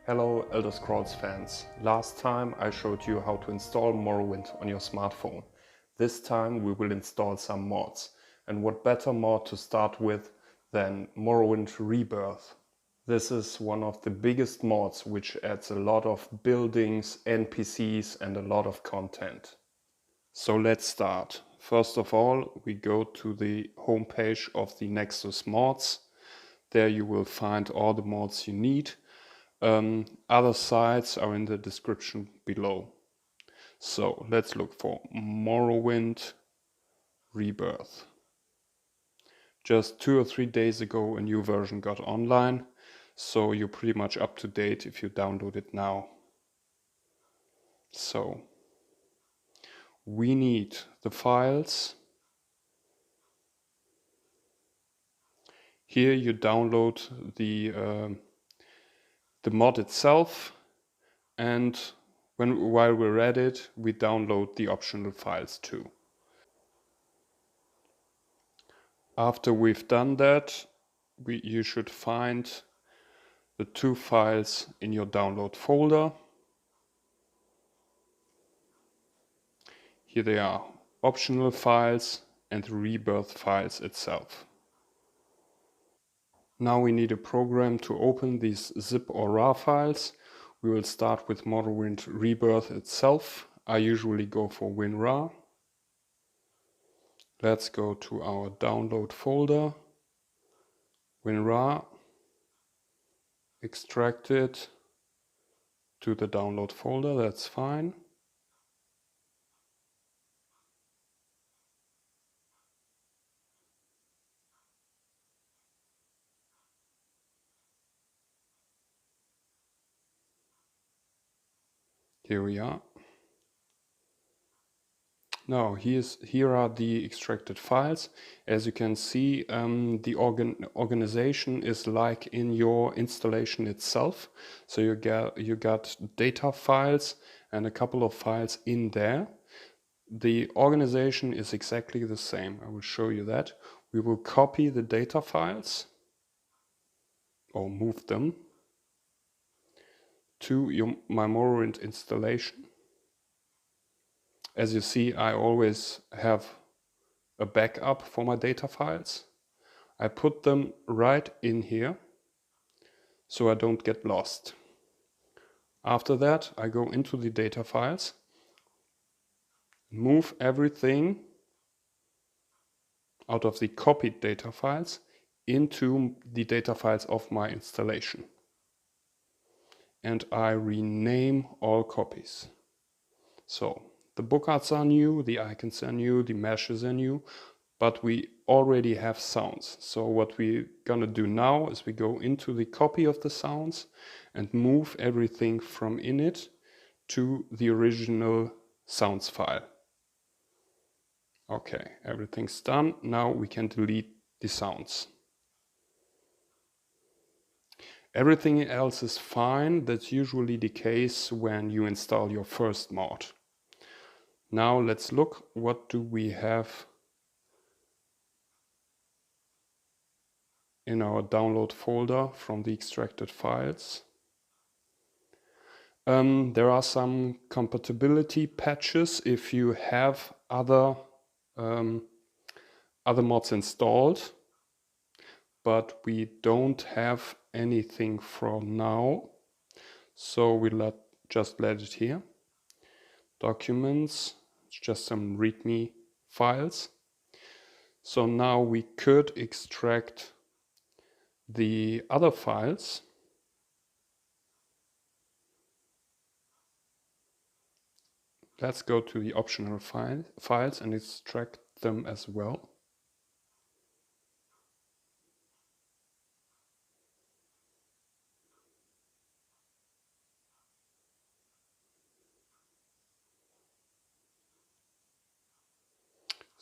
Hello Elder Scrolls fans. Last time I showed you how to install Morrowind on your smartphone. This time we will install some mods. And what better mod to start with than Morrowind Rebirth. This is one of the biggest mods which adds a lot of buildings, NPCs and a lot of content. So let's start. First of all, we go to the homepage of the Nexus mods. There you will find all the mods you need. Other sites are in the description below. So let's look for Morrowind Rebirth. Just 2 or 3 days ago a new version got online, so you're pretty much up to date if you download it now. So we need the files. Here you download the mod itself, and while we're at it, we download the optional files too. After we've done that, you should find the 2 files in your download folder. Here they are, optional files and the Rebirth files itself. Now we need a program to open these zip or RAR files. We will start with Morrowind Rebirth itself. I usually go for win.rar. Let's go to our download folder, win.rar, extract it to the download folder, that's fine. Here we are. Now here are the extracted files. As you can see, the organization is like in your installation itself. So you got data files and a couple of files in there. The organization is exactly the same. I will show you that. We will copy the data files or move them to my Morrowind installation. As you see, I always have a backup for my data files. I put them right in here so I don't get lost. After that, I go into the data files, move everything out of the copied data files into the data files of my installation. And I rename all copies. So the bookarts are new, the icons are new, the meshes are new, but we already have sounds. So what we're gonna do now is we go into the copy of the sounds and move everything from init to the original sounds file. Okay, everything's done. Now we can delete the sounds. Everything else is fine. That's usually the case when you install your first mod. Now let's look, what do we have in our download folder from the extracted files. There are some compatibility patches if you have other mods installed, but we don't have anything for now, so we just let it here. Documents, it's just some README files. So now we could extract the other files. Let's go to the optional files and extract them as well.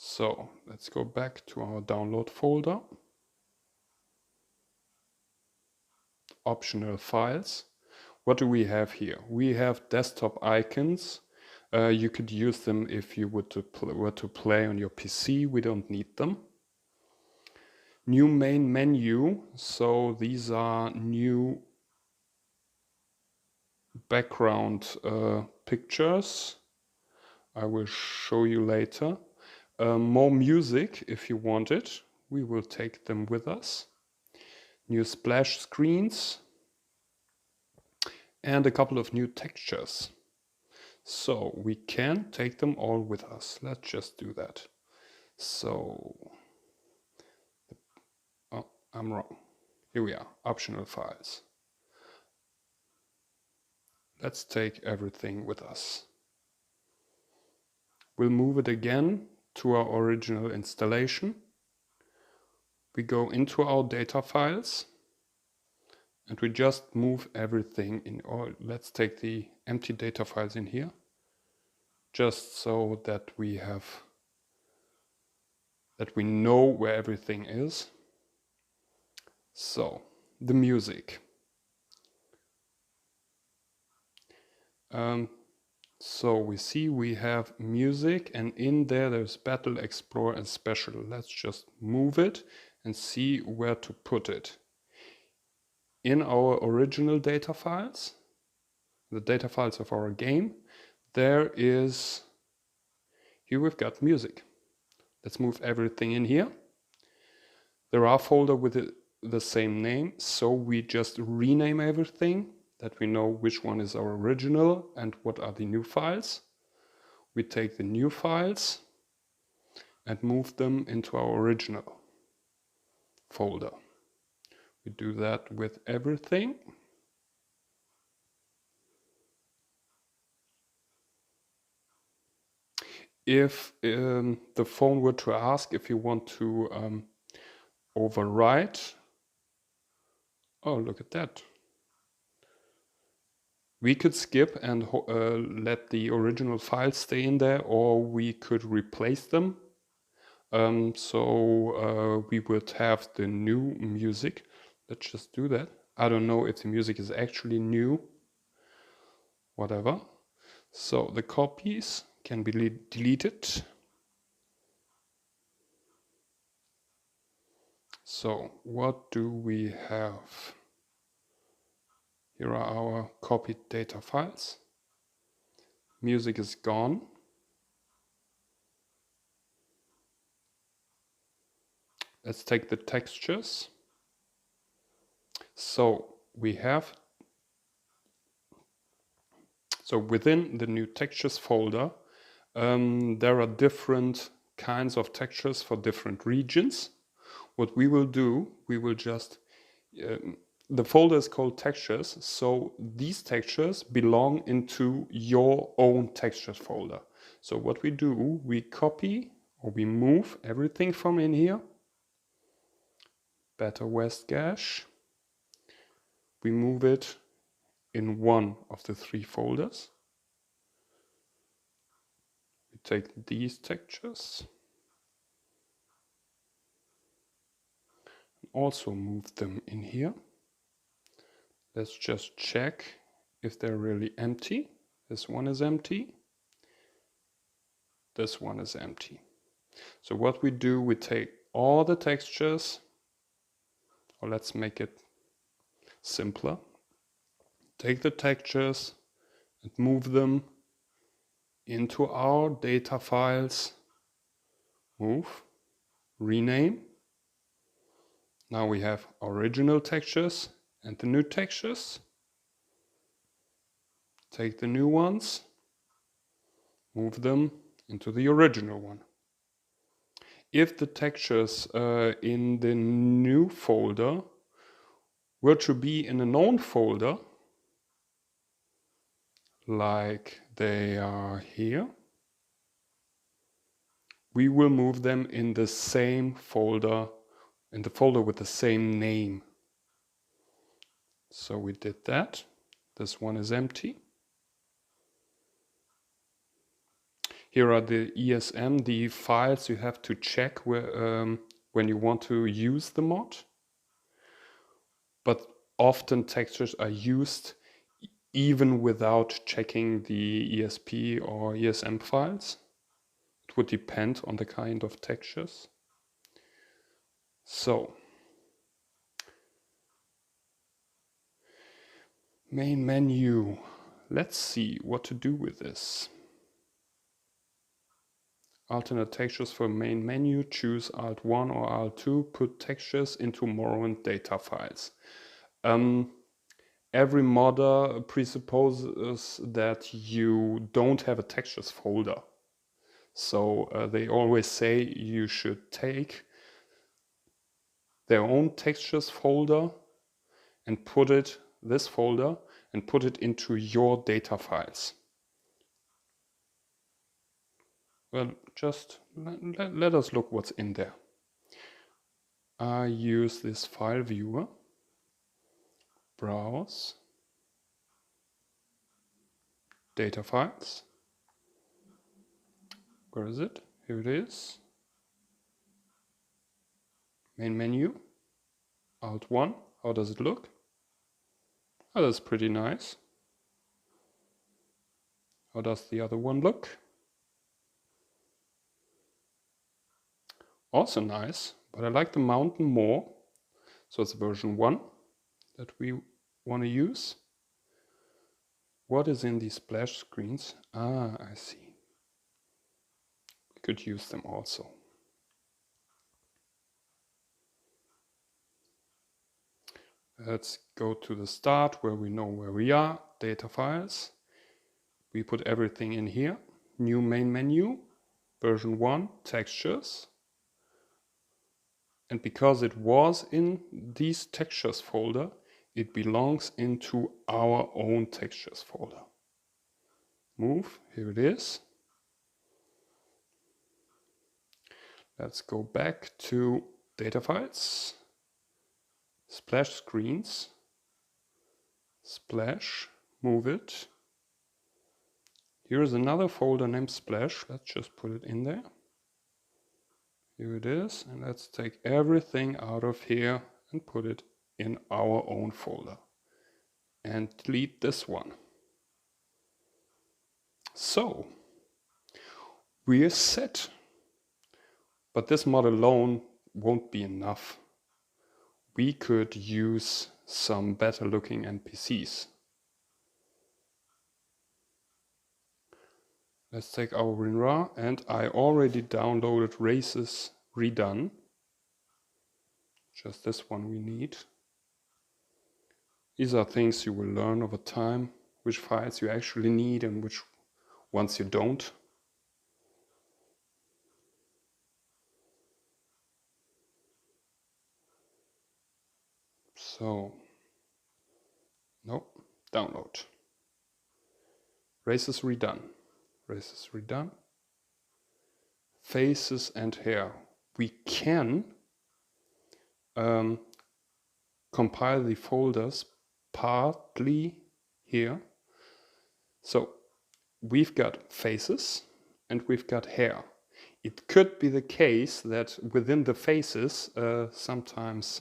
So let's go back to our download folder. Optional files. What do we have here? We have desktop icons. You could use them if you were to play on your PC. We don't need them. New main menu. So these are new background pictures. I will show you later. More music if you want it. We will take them with us. New splash screens. And a couple of new textures. So we can take them all with us. Let's just do that. So, oh, I'm wrong. Here we are, optional files. Let's take everything with us. We'll move it again to our original installation. We go into our data files and we just move everything in, or let's take the empty data files in here, just so that we know where everything is. So, the music. So we see we have music, and in there's Battle, Explore and Special. Let's just move it and see where to put it. In our original data files, the data files of our game, here we've got music. Let's move everything in here. There are folders with the same name, so we just rename everything, that we know which one is our original and what are the new files. We take the new files and move them into our original folder. We do that with everything. If the phone were to ask if you want to overwrite, oh, look at that. We could skip and let the original files stay in there, or we could replace them. So we would have the new music. Let's just do that. I don't know if the music is actually new. Whatever. So the copies can be deleted. So what do we have? Here are our copied data files. Music is gone. Let's take the textures. So we have, so within the new textures folder, there are different kinds of textures for different regions. What we will do, we will just, the folder is called textures, so these textures belong into your own textures folder. So what we do, we copy or we move everything from in here. Better West Gash. We move it in one of the three folders. We take these textures. Also move them in here. Let's just check if they're really empty. This one is empty. This one is empty. So what we do, we take all the textures, or let's make it simpler. Take the textures and move them into our data files. Move, rename. Now we have original textures and the new textures. Take the new ones, move them into the original one. If the textures in the new folder were to be in a known folder, like they are here, we will move them in the same folder, in the folder with the same name. So we did that. This one is empty. Here are the ESM, the files you have to check where, when you want to use the mod. But often textures are used even without checking the ESP or ESM files. It would depend on the kind of textures. So, main menu. let's see what to do with this. Alternate textures for main menu, choose Alt1 or Alt2, put textures into Morrowind data files. Every modder presupposes that you don't have a textures folder. So they always say you should take their own textures folder and put it, this folder, and put it into your data files. Well, just let us look what's in there. I use this file viewer, browse, data files. Where is it? Here it is. Main menu, Alt1. How does it look? Oh, that's pretty nice. How does the other one look? Also nice, but I like the mountain more. So it's version 1 that we want to use. What is in these splash screens? Ah, I see. We could use them also. Let's go to the start where we know where we are, data files. We put everything in here. New main menu, version 1, textures. And because it was in these textures folder, it belongs into our own textures folder. Move, here it is. Let's go back to data files, splash screens, splash, move it. Here is another folder named splash. Let's just put it in there. Here it is, and let's take everything out of here and put it in our own folder. And delete this one. So, we're set. But this mod alone won't be enough. We could use some better looking NPCs. Let's take our win.rar, and I already downloaded races Redone. Just this one we need. These are things you will learn over time, which files you actually need and which ones you don't. So, nope, download. Races Redone. Races Redone. Faces and hair. We can compile the folders partly here. So we've got faces and we've got hair. It could be the case that within the faces sometimes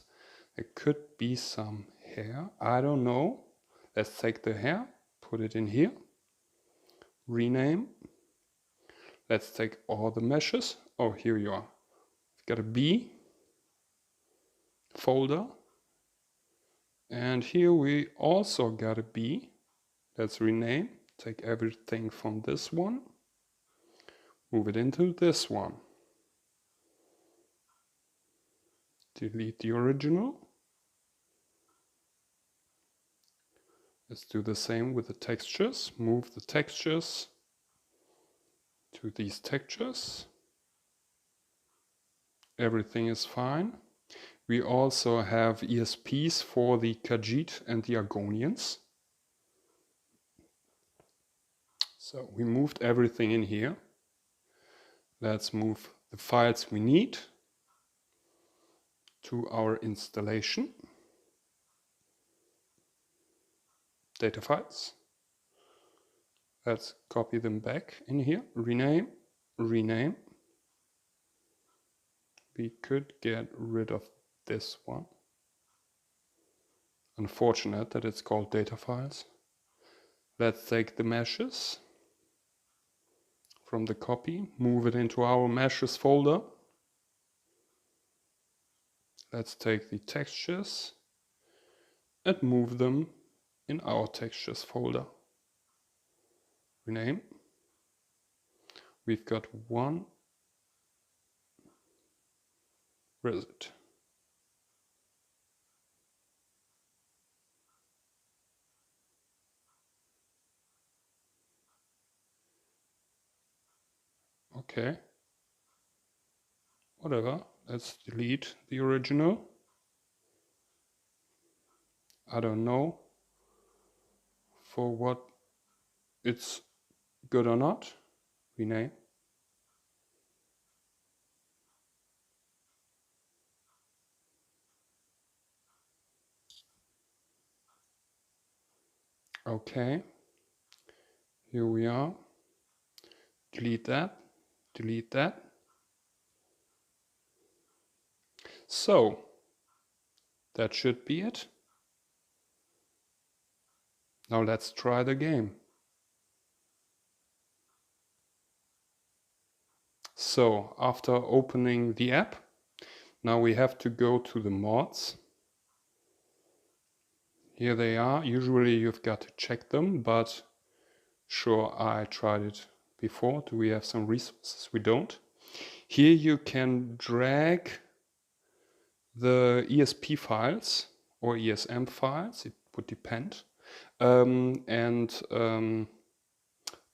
there could be some hair. I don't know. Let's take the hair, put it in here, rename. Let's take all the meshes. Oh, here you are. We've got a B folder. And here we also got a B. Let's rename. Take everything from this one. Move it into this one. Delete the original. Let's do the same with the textures. Move the textures to these textures. Everything is fine. We also have ESPs for the Khajiit and the Argonians. So we moved everything in here. Let's move the files we need to our installation. Data files. Let's copy them back in here. Rename, rename. We could get rid of this one. Unfortunate that it's called data files. Let's take the meshes from the copy, move it into our meshes folder. Let's take the textures and move them in our textures folder. rename. We've got one visit. Okay. Whatever. Let's delete the original. I don't know for what it's good or not. Rename. Okay. Here we are. Delete that. Delete that. So that should be it. Now let's try the game. So after opening the app, now we have to go to the mods. Here they are. Usually you've got to check them, but sure, I tried it before. Do we have some resources? We don't. Here you can drag the ESP files or ESM files, it would depend, and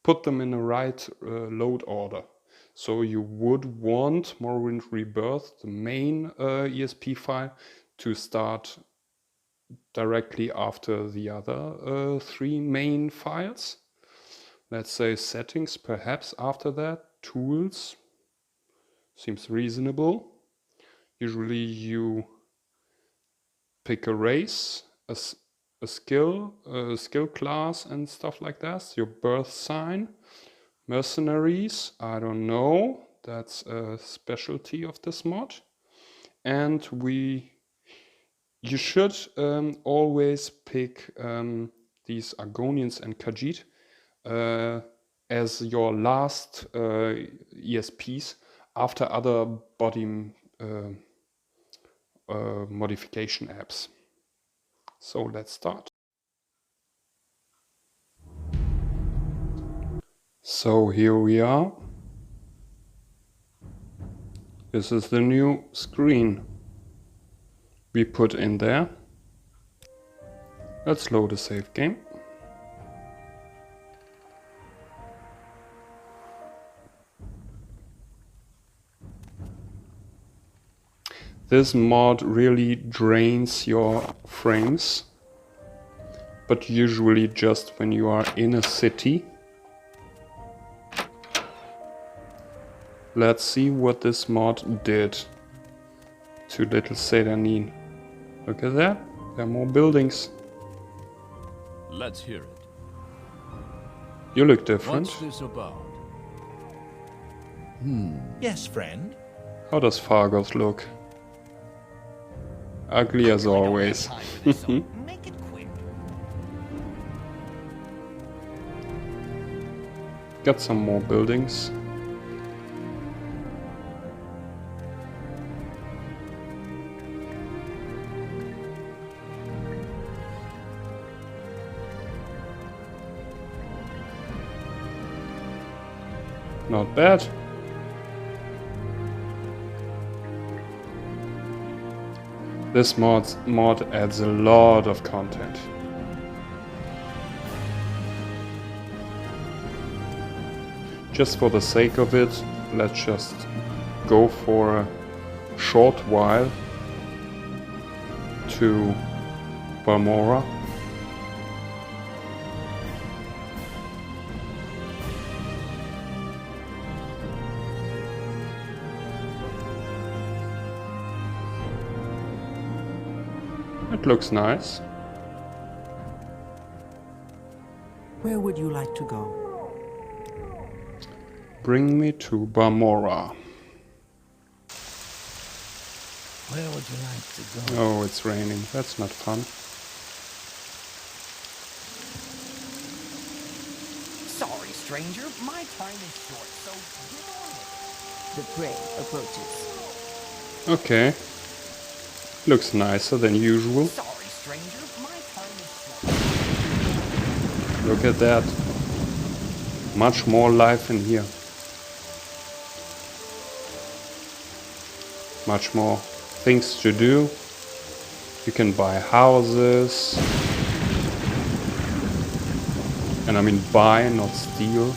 put them in the right load order. So you would want Morrowind Rebirth, the main ESP file, to start directly after the other three main files. Let's say settings, perhaps after that. Tools seems reasonable. Usually you pick a race, a skill class and stuff like that. Your birth sign. Mercenaries, I don't know. That's a specialty of this mod. And you should always pick these Argonians and Khajiit as your last ESPs after other body modification apps. So let's start. So here we are. This is the new screen we put in there. Let's load a save game. This mod really drains your frames, but usually just when you are in a city. Let's see what this mod did to Little Sedanin. Look at that, there are more buildings. Let's hear it. You look different. What's this about? Yes, friend. How does Fargoth look? Ugly as always. Make it quick. Got some more buildings. Not bad. This mod adds a lot of content. Just for the sake of it, let's just go for a short while to Balmora. It looks nice. Where would you like to go? Bring me to Balmora. Where would you like to go? Oh, it's raining. That's not fun. Sorry, stranger. My time is short, so get on with it. The prey approaches. Okay. Looks nicer than usual. Sorry, stranger. My time is short. Look at that. Much more life in here. Much more things to do. You can buy houses. And I mean buy, not steal.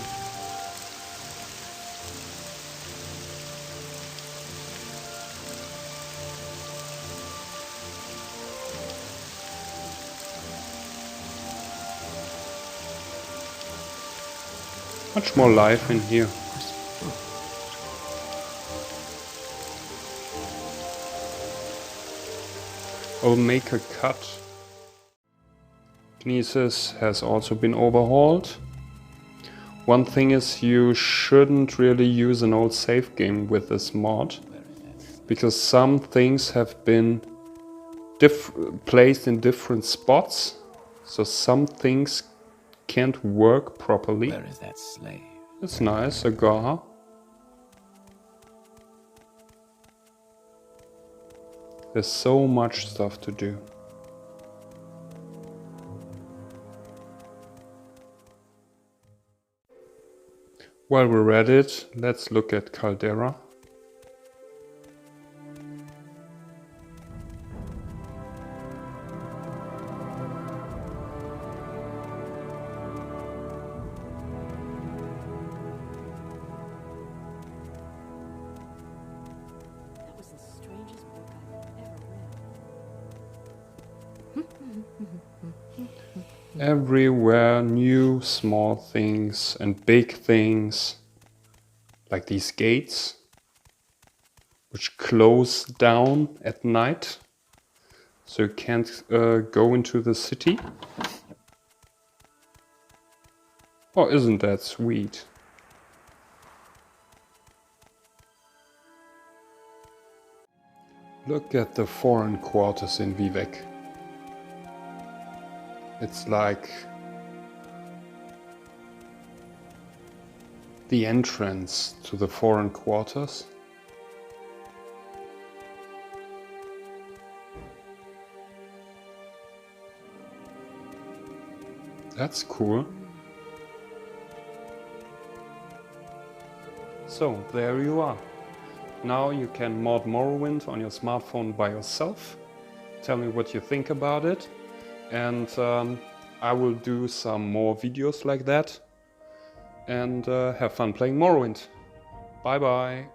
Much more life in here. I'll make a cut. Kinesis has also been overhauled. One thing is you shouldn't really use an old save game with this mod, because some things have been placed in different spots, so some things can't work properly. Where is that slave? It's nice, a gar. There's so much stuff to do. While we're at it, let's look at Caldera. That was the strangest book I've ever read. Everywhere new small things and big things, like these gates, which close down at night, so you can't go into the city. Oh, isn't that sweet? Look at the foreign quarters in Vivek. It's like the entrance to the foreign quarters. That's cool. So there you are. Now you can mod Morrowind on your smartphone by yourself. Tell me what you think about it. And I will do some more videos like that. And have fun playing Morrowind. Bye bye.